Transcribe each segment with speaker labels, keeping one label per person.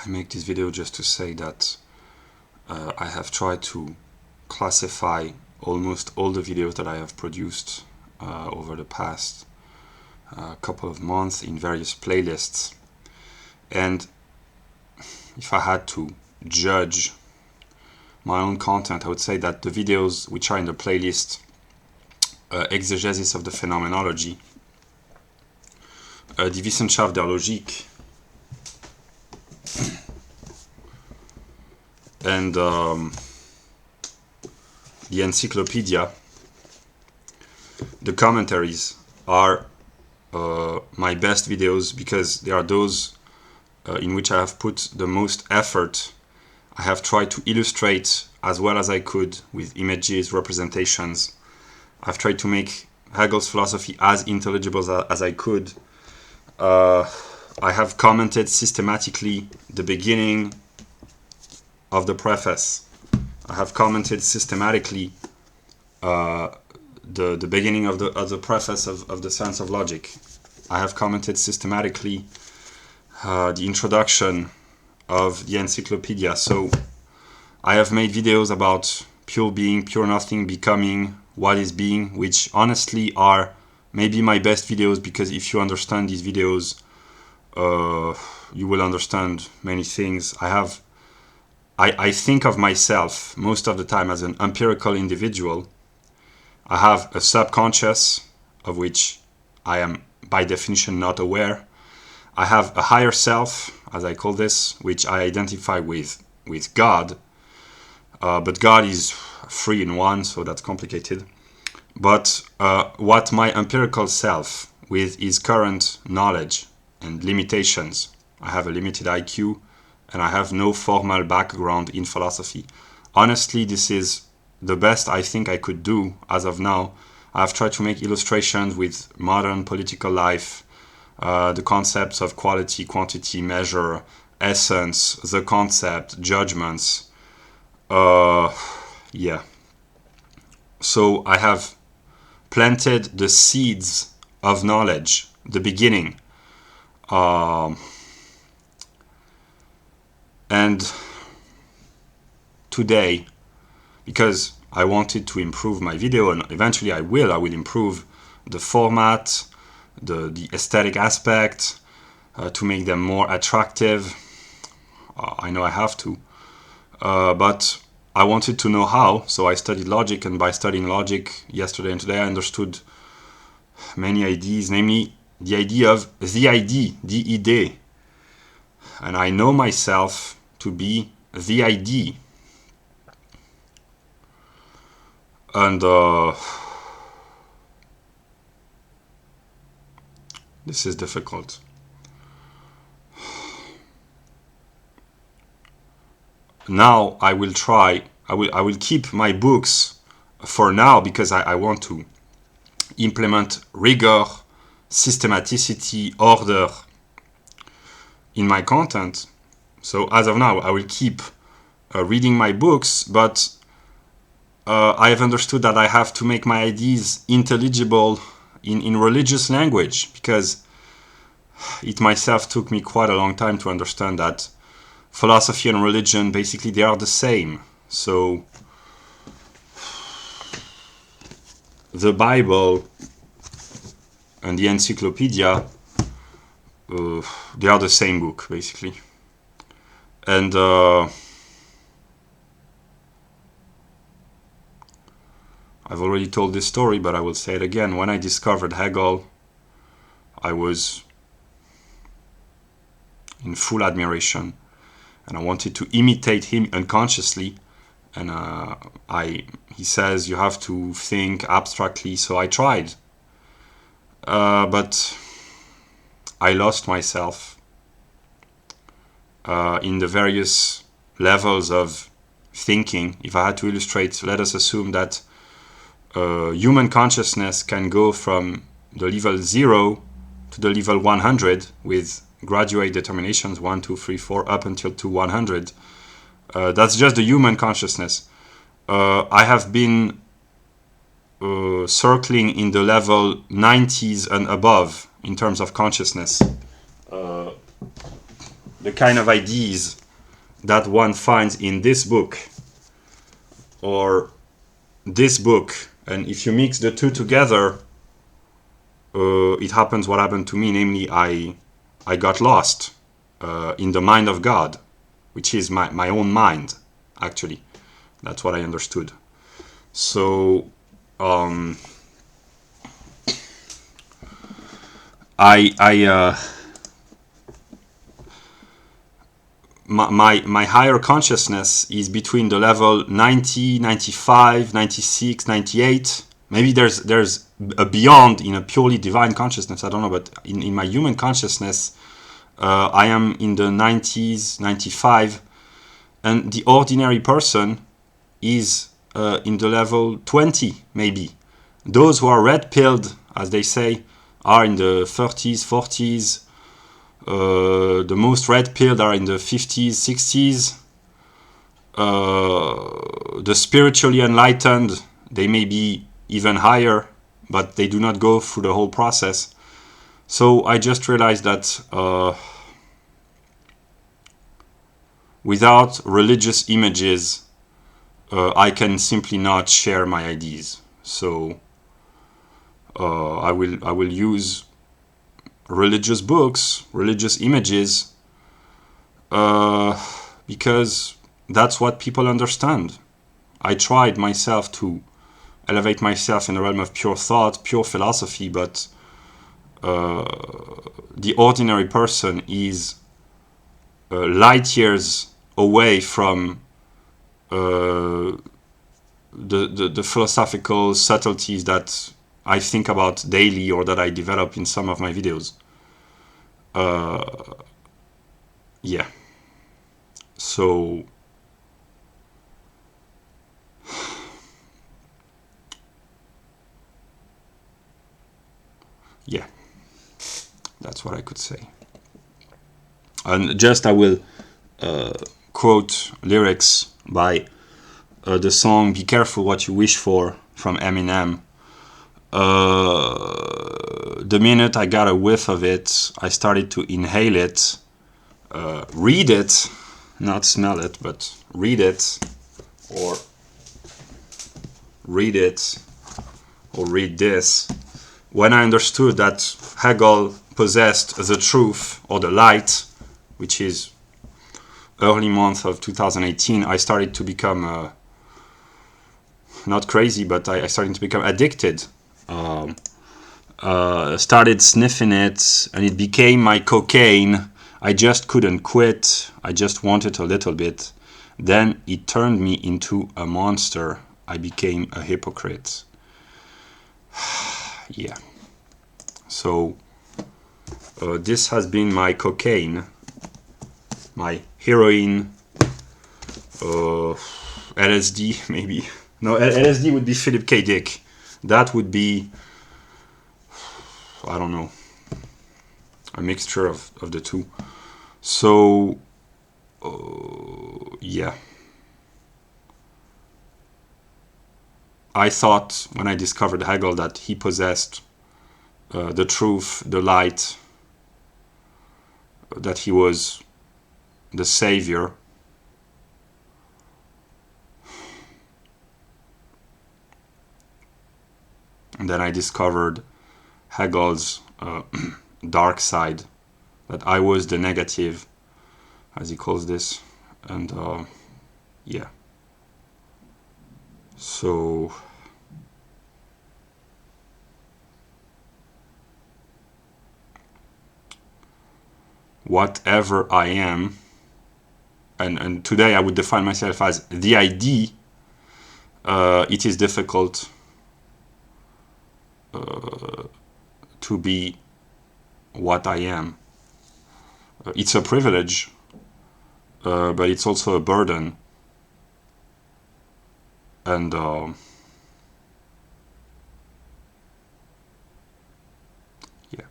Speaker 1: I make this video just to say that I have tried to classify almost all the videos that I have produced over the past couple of months in various playlists. And if I had to judge my own content, I would say that the videos which are in the playlist Exegesis of the Phenomenology, die Wissenschaft der Logik, and the Encyclopedia, the commentaries are my best videos because they are those in which I have put the most effort. I have tried to illustrate as well as I could with images, representations. I've tried to make Hegel's philosophy as intelligible as I could. I have commented systematically the beginning of the preface. I have commented systematically the beginning of the preface of the Science of Logic. I have commented systematically the introduction of the Encyclopedia. So I have made videos about pure being, pure nothing, becoming, what is being, which honestly are maybe my best videos, because if you understand these videos, you will understand many things. I think of myself most of the time as an empirical individual. I have a subconscious of which I am by definition not aware. I have a higher self, as I call this, which I identify with God. But God is three in one, so that's complicated. But what my empirical self, with his current knowledge and limitations, I have a limited IQ and I have no formal background in philosophy. Honestly, this is the best I think I could do as of now. I've tried to make illustrations with modern political life, the concepts of quality, quantity, measure, essence, the concept, judgments. Yeah. So I have planted the seeds of knowledge, the beginning. And today, because I wanted to improve my video, and eventually I will improve the format, the aesthetic aspect, to make them more attractive. I know I have to, but I wanted to know how, so I studied logic, and by studying logic yesterday and today I understood many ideas, namely the idea of the ID, the idee. And I know myself to be the ID. And this is difficult. Now I will keep my books for now, because I want to implement rigor, systematicity, order in my content. So as of now, I will keep reading my books, but I have understood that I have to make my ideas intelligible in religious language, because it myself took me quite a long time to understand that philosophy and religion, basically, they are the same. So the Bible and the Encyclopedia, they are the same book, basically. And I've already told this story, but I will say it again. When I discovered Hegel, I was in full admiration, and I wanted to imitate him unconsciously. And he says you have to think abstractly, so I tried. But I lost myself in the various levels of thinking. If I had to illustrate, let us assume that human consciousness can go from the level 0 to the level 100 with graduate determinations 1, 2, 3, 4 up until to 100. That's just the human consciousness. I have been circling in the level 90s and above in terms of consciousness. the kind of ideas that one finds in this book or this book, and if you mix the two together, it happens what happened to me, namely I got lost in the mind of God, which is my own mind, actually. That's what I understood. So my higher consciousness is between the level 90, 95, 96, 98. Maybe there's a beyond in a purely divine consciousness, I don't know, but in my human consciousness, I am in the 90s, 95, and the ordinary person is in the level 20, maybe. Those who are red-pilled, as they say, are in the 30s, 40s. The most red-pilled are in the 50s, 60s. The spiritually enlightened, they may be even higher, but they do not go through the whole process. So I just realized that without religious images, I can simply not share my ideas. So I will use religious books, religious images, because that's what people understand. I tried myself to elevate myself in the realm of pure thought, pure philosophy, but the ordinary person is light years away from the philosophical subtleties that I think about daily or that I develop in some of my videos. Yeah. So yeah, that's what I could say. And just I will quote lyrics by the song "Be Careful What You Wish For" from Eminem. The minute I got a whiff of it, I started to inhale it, read it, not smell it, but read it, or read it, or read this. When I understood that Hegel possessed the truth or the light, which is early month of 2018, I started to become not crazy, but I started to become addicted. Started sniffing it, and it became my cocaine. I just couldn't quit. I just wanted a little bit. Then it turned me into a monster. I became a hypocrite. Yeah. So this has been my cocaine, my heroine, LSD maybe. No, LSD would be Philip K. Dick. That would be, I don't know, a mixture of the two. So yeah. I thought when I discovered Hegel that he possessed the truth, the light, that he was the savior. And then I discovered Hegel's dark side, that I was the negative, as he calls this. And yeah. So whatever I am, and today I would define myself as the ID, it is difficult to be what I am. It's a privilege, but it's also a burden. And yeah.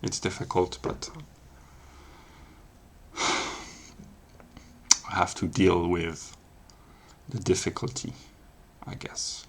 Speaker 1: It's difficult, but I have to deal with the difficulty, I guess.